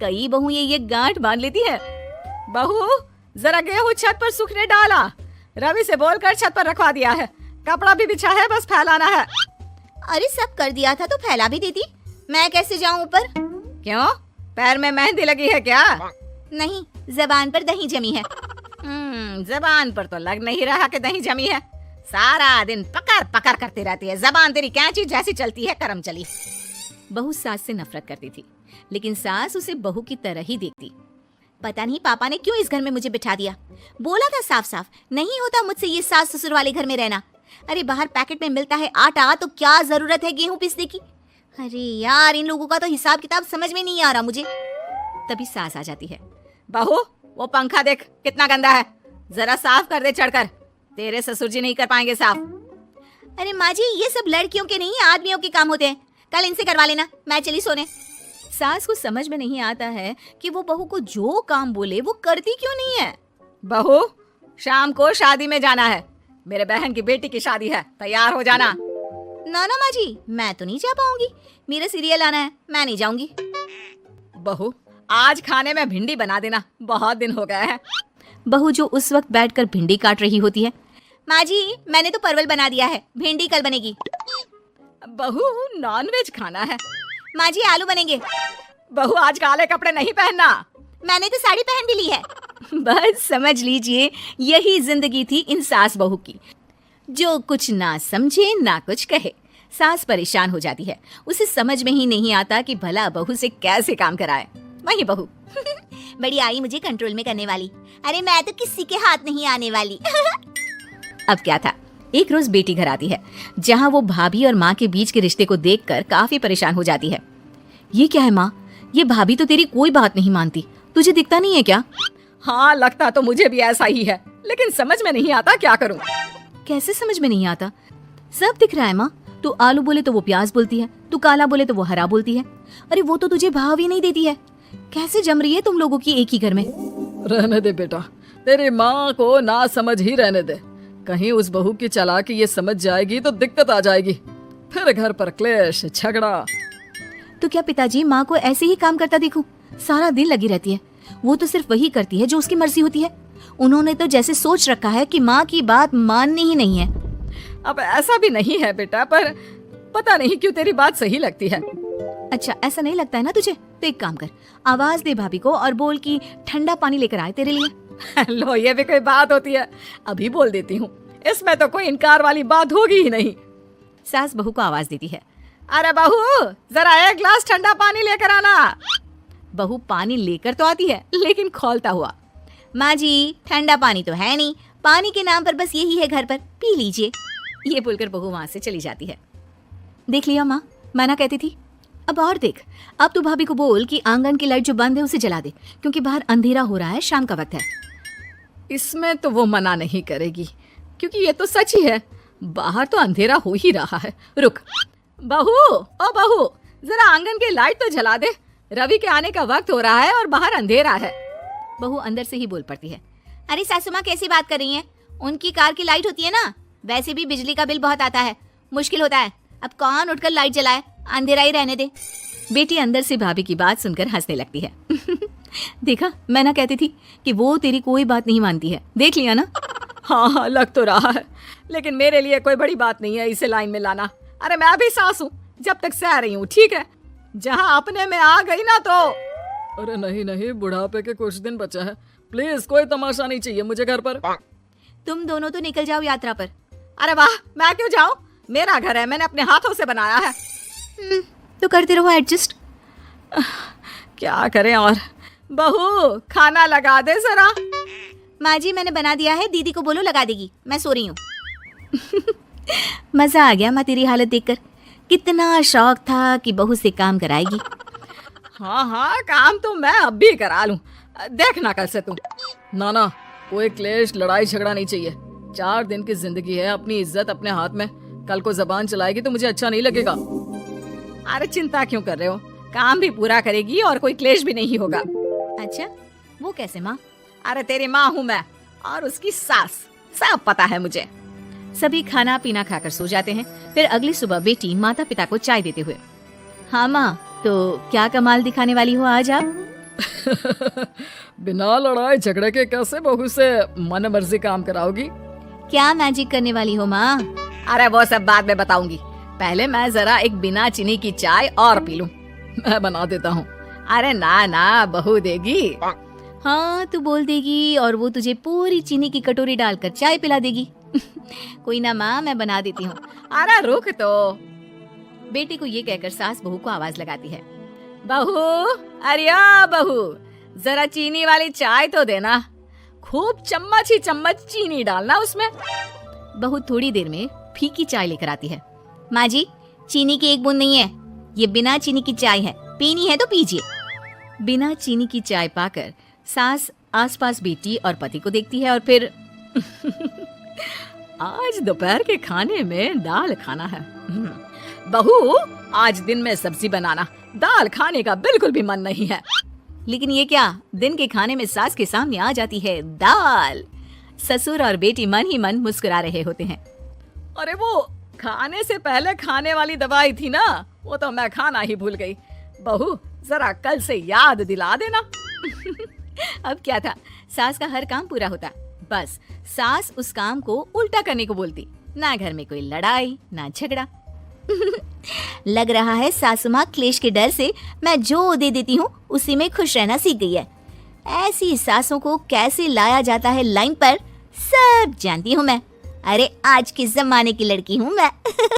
कई बहू ये गांठ बांध लेती है। बहू जरा गेहूं छत पर सूखने डाला, रवि से बोलकर छत पर रखवा दिया है, कपड़ा भी बिछा है, बस फैलाना है। अरे सब कर दिया था तो फैला भी देती, मैं कैसे जाऊं ऊपर? क्यों, पैर में मेहंदी लगी है क्या? नहीं, जबान पर दही जमी है। जबान पर तो लग नहीं रहा कि दही जमी है। सारा दिन पकड़ पकड़ करती रहती है, जबान तेरी कैंची जैसी चलती है, करम चली। बहू सास से नफरत करती थी, लेकिन सास उसे बहू की तरह ही देखती। पता नहीं पापा ने क्यों इस घर में मुझे बिठा दिया। बोला था साफ साफ, नहीं होता मुझसे ये सास ससुर वाले घर में रहना। अरे बाहर पैकेट में मिलता है आटा, तो क्या जरूरत है गेहूं पीसने की? अरे यार, इन लोगों का तो हिसाब किताब समझ में नहीं आ रहा मुझे। तभी सास आ जाती है। बहू वो पंखा देख कितना गंदा है, जरा साफ कर दे चढ़कर, तेरे ससुर जी नहीं कर पाएंगे साफ। अरे माँ जी, ये सब लड़कियों के नहीं आदमियों के काम होते हैं, कल इनसे करवा लेना, मैं चली सोने। सास को समझ में नहीं आता है कि वो बहू को जो काम बोले वो करती क्यों नहीं है। बहू शाम को शादी में जाना है, मेरे बहन की बेटी की शादी है, तैयार हो जाना। ना ना माँ जी, मैं तो नहीं जा पाऊंगी, मेरा सीरियल आना है, मैं नहीं जाऊंगी। बहू आज खाने में भिंडी बना देना, बहुत दिन हो गया है। बहू जो उस वक्त बैठकर भिंडी काट रही होती है। माँ जी मैंने तो परवल बना दिया है, भिंडी कल बनेगी। बहू नॉनवेज खाना है। माँ जी आलू बनेंगे। बहू आज काले कपड़े नहीं पहनना। मैंने तो साड़ी पहन भी ली है। बस समझ लीजिए यही जिंदगी थी इन सास बहू की, जो कुछ ना समझे ना कुछ कहे। सास परेशान हो जाती है, उसे समझ में ही नहीं आता कि भला बहू से कैसे काम कराए। वही बहू बड़ी आई मुझे कंट्रोल में करने वाली। अरे मैं तो किसी के हाथ नहीं आने वाली। अब क्या था, एक रोज बेटी घर आती है, जहाँ वो भाभी और माँ के बीच के रिश्ते को देखकर काफी परेशान हो जाती है। ये क्या है माँ, ये भाभी तो तेरी कोई बात नहीं मानती, तुझे दिखता नहीं है क्या? हाँ लगता तो मुझे भी ऐसा ही है, लेकिन समझ में नहीं आता क्या करूँ। कैसे समझ में नहीं आता? सब दिख रहा है माँ, तू आलू बोले तो वो प्याज बोलती है, तू काला बोले तो वो हरा बोलती है। अरे वो तो तुझे भाव ही नहीं देती है। कैसे जम रही है तुम लोगों की एक ही घर में? रहने दे बेटा, तेरी माँ को ना समझ ही रहने दे, कहीं उस बहू की चालाकी ये समझ जाएगी तो दिक्कत आ जाएगी, फिर घर पर क्लेश झगड़ा। तो क्या पिताजी माँ को ऐसे ही काम करता देखूं? सारा दिन लगी रहती है, वो तो सिर्फ वही करती है जो उसकी मर्जी होती है। उन्होंने तो जैसे सोच रखा है कि माँ की बात माननी ही नहीं है। अब ऐसा भी नहीं है बेटा, पर पता नहीं क्यों तेरी बात सही लगती है। अच्छा ऐसा नहीं लगता है ना तुझे, तो एक काम कर, आवाज दे भाभी को और बोल कि ठंडा पानी लेकर आए तेरे लिए। लो ये भी कोई बात होती है, अभी बोल देती हूँ, इसमें तो कोई इनकार वाली बात होगी ही नहीं। सास बहू को आवाज देती है, अरे बहू जरा एक गिलास ठंडा पानी लेकर आना। बहू पानी लेकर तो आती है, लेकिन खौलता हुआ। माँ जी ठंडा पानी तो है नहीं, पानी के नाम पर बस यही है घर पर, पी लीजिए। ये बोलकर बहू वहां से चली जाती है। देख लिया माँ, मैं ना कहती थी। अब और देख, अब तू भाभी को बोल कि आंगन की लाइट जो बंद है उसे जला दे, क्योंकि बाहर अंधेरा हो रहा है, शाम का वक्त है। इसमें तो वो मना नहीं करेगी, क्योंकि ये तो सच ही है, बाहर तो अंधेरा हो ही रहा है। रुक बहू, ओ बहू, जरा आंगन की लाइट तो जला दे, रवि के आने का वक्त हो रहा है और बाहर अंधेरा है। बहू अंदर से ही बोल पड़ती है, अरे सासू माँ कैसी बात कर रही हैं? उनकी कार की लाइट होती है ना, वैसे भी बिजली का बिल बहुत आता है, मुश्किल होता है, अब कौन उठकर लाइट जलाए, अंधेरा ही रहने दे। बेटी अंदर से भाभी की बात सुनकर हंसने लगती है। देखा, मैं ना कहती थी कि वो तेरी कोई बात नहीं मानती है, देख लिया ना। हाँ हाँ लग तो रहा है, लेकिन मेरे लिए कोई बड़ी बात नहीं है इसे लाइन में लाना। अरे मैं भी सास हूँ, जब तक सह रही हूँ, ठीक है, जहाँ अपने में आ गई ना तो। अरे नहीं नहीं, बुढ़ापे के कुछ दिन बचा है, प्लीज कोई तमाशा नहीं चाहिए मुझे घर पर। तुम दोनों तो निकल जाओ यात्रा पर। अरे वाह, मैं क्यों जाऊँ, मेरा घर है, मैंने अपने हाथों से बनाया है। तो करते रहो एडजस्ट। क्या करें और। बहू खाना लगा दे जरा। माँ जी मैंने बना दिया है, दीदी को बोलो लगा देगी, मैं सो रही हूँ। मजा आ गया माँ तेरी हालत देखकर, कितना शौक था कि बहू से काम कराएगी। हाँ हाँ काम तो मैं अब भी करा लूं, देखना कल से तुम। ना ना, कोई क्लेश लड़ाई झगड़ा नहीं चाहिए, 4 दिन की जिंदगी है, अपनी इज्जत अपने हाथ में, कल को जबान चलाएगी तो मुझे अच्छा नहीं लगेगा। अरे चिंता क्यों कर रहे हो, काम भी पूरा करेगी और कोई क्लेश भी नहीं होगा। अच्छा वो कैसे माँ? अरे तेरी माँ हूँ मैं और उसकी सास, सब पता है मुझे। सभी खाना पीना खाकर सो जाते हैं। फिर अगली सुबह बेटी माता पिता को चाय देते हुए, हाँ माँ, तो क्या कमाल दिखाने वाली हो आज आप? बिना लड़ाई झगड़े के कैसे बहू से मन मर्जी काम कराओगी? क्या मैजिक करने वाली हो माँ? अरे वो सब बाद में बताऊंगी, पहले मैं जरा एक बिना चीनी की चाय और पी लूं। मैं बना देता हूँ। अरे ना ना, बहू देगी। हाँ तू बोल देगी और वो तुझे पूरी चीनी की कटोरी डालकर चाय पिला देगी। कोई ना माँ, मैं बना देती हूँ। अरे रुक तो। बेटी को ये कहकर सास बहू को आवाज लगाती है। बहू, अरे बहू, जरा चीनी वाली चाय तो देना। खूब चम्मच ही चम्मच चीनी डालना उसमें। बहू थोड़ी देर में फीकी चाय लेकर आती है। माँ जी, चीनी की एक बूंद नहीं है, ये बिना चीनी की चाय है, पीनी है तो पीजिए। बिना चीनी की चाय पाकर सास आसपास बेटी और पति को देखती है और फिर आज दोपहर के खाने में दाल खाना है। बहू, आज दिन में सब्जी बनाना, दाल खाने का बिल्कुल भी मन नहीं है। लेकिन ये क्या, दिन के खाने में सास के सामने आ जाती है दाल। ससुर और बेटी मन ही मन मुस्कुरा रहे होते हैं। अरे वो खाने से पहले खाने वाली दवाई थी ना, वो तो मैं खाना ही भूल गई। बहू, जरा कल से याद दिला देना। अब क्या था, सास का हर काम पूरा होता, बस सास उस काम को उल्टा करने को बोलती। ना घर में कोई लड़ाई, ना झगड़ा। लग रहा है सासू माँ क्लेश के डर से मैं जो दे देती हूँ उसी में खुश रहना सीख गई है। ऐसी सासों को कैसे लाया जाता है लाइन पर, सब जानती हूँ मैं। अरे आज के जमाने की लड़की हूँ मैं।